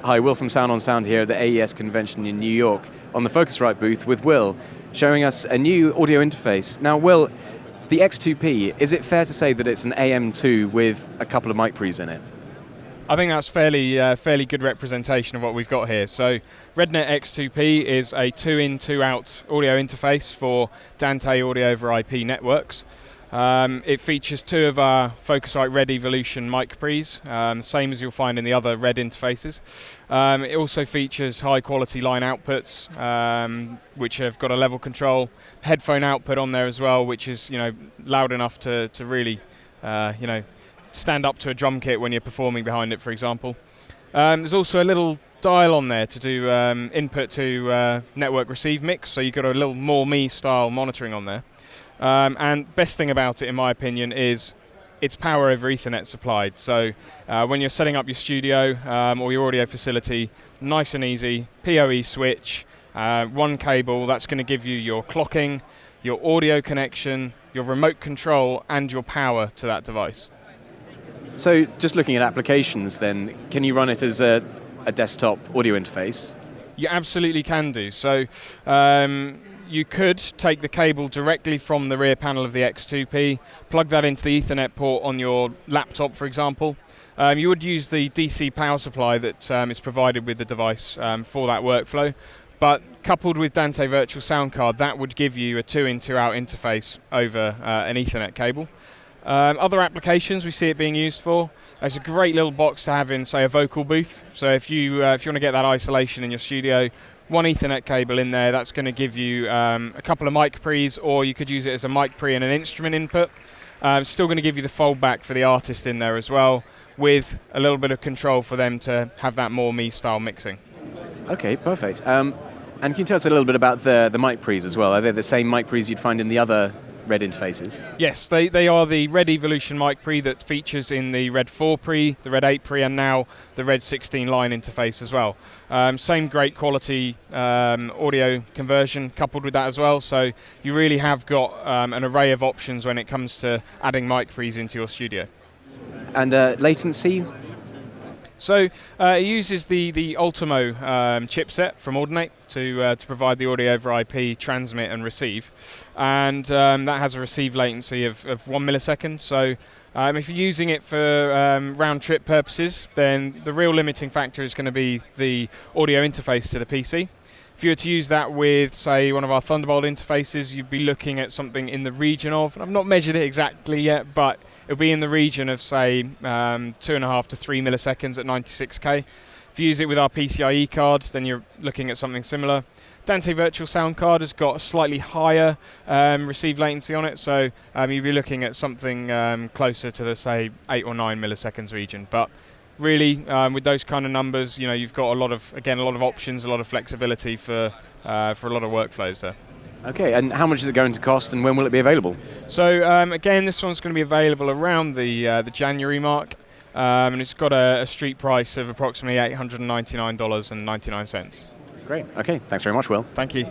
Hi, Will from Sound on Sound here at the AES convention in New York on the Focusrite booth with Will, showing us a new audio interface. Now, Will, the X2P, is it fair to say that it's an AM2 with a couple of mic pre's in it? I think that's fairly good representation of what we've got here. So Rednet X2P is a 2-in, 2-out audio interface for Dante audio over IP networks. It features 2 of our Focusrite Red Evolution mic pre's, same as you'll find in the other Red interfaces. It also features high quality line outputs, which have got a level control, headphone output on there as well, which is loud enough to really stand up to a drum kit when you're performing behind it, for example. There's also a little dial on there to do input to network receive mix, so you've got a little more me style monitoring on there. And best thing about it, in my opinion, is it's power over Ethernet supplied. So when you're setting up your studio or your audio facility, nice and easy, PoE switch, one cable, that's going to give you your clocking, your audio connection, your remote control, and your power to that device. So just looking at applications then, can you run it as a desktop audio interface? You absolutely can do. So you could take the cable directly from the rear panel of the X2P, plug that into the Ethernet port on your laptop, for example. You would use the DC power supply that is provided with the device for that workflow. But coupled with Dante Virtual Sound Card, that would give you a 2-in, 2-out interface over an Ethernet cable. Other applications we see it being used for, it's a great little box to have in, say, a vocal booth. So if you want to get that isolation in your studio, one Ethernet cable in there, that's going to give you a couple of mic pre's, or you could use it as a mic pre and an instrument input. Still going to give you the foldback for the artist in there as well, with a little bit of control for them to have that more me style mixing. Okay, perfect. And can you tell us a little bit about the mic pre's as well? Are they the same mic pre's you'd find in the other Red interfaces? Yes, they are the Red Evolution mic pre that features in the Red 4 pre, the Red 8 pre, and now the Red 16 line interface as well. Same great quality audio conversion coupled with that as well, so you really have got an array of options when it comes to adding mic pre's into your studio. And latency? So it uses the Ultimo chipset from Audinate to provide the audio over IP transmit and receive, and that has a receive latency of 1 millisecond. So if you're using it for round trip purposes, then the real limiting factor is going to be the audio interface to the PC. If you were to use that with, say, one of our Thunderbolt interfaces, you'd be looking at something in the region of, and I've not measured it exactly yet, but it'll be in the region of, say, 2.5 to 3 milliseconds at 96K. If you use it with our PCIe card, then you're looking at something similar. Dante Virtual Sound Card has got a slightly higher receive latency on it, so you'll be looking at something closer to the, say, 8 or 9 milliseconds region. But really, with those kind of numbers, you've got a lot of options, a lot of flexibility for a lot of workflows there. Okay, and how much is it going to cost, and when will it be available? So again, this one's going to be available around the January mark, and it's got a street price of approximately $899.99. Great. Okay, thanks very much, Will. Thank you.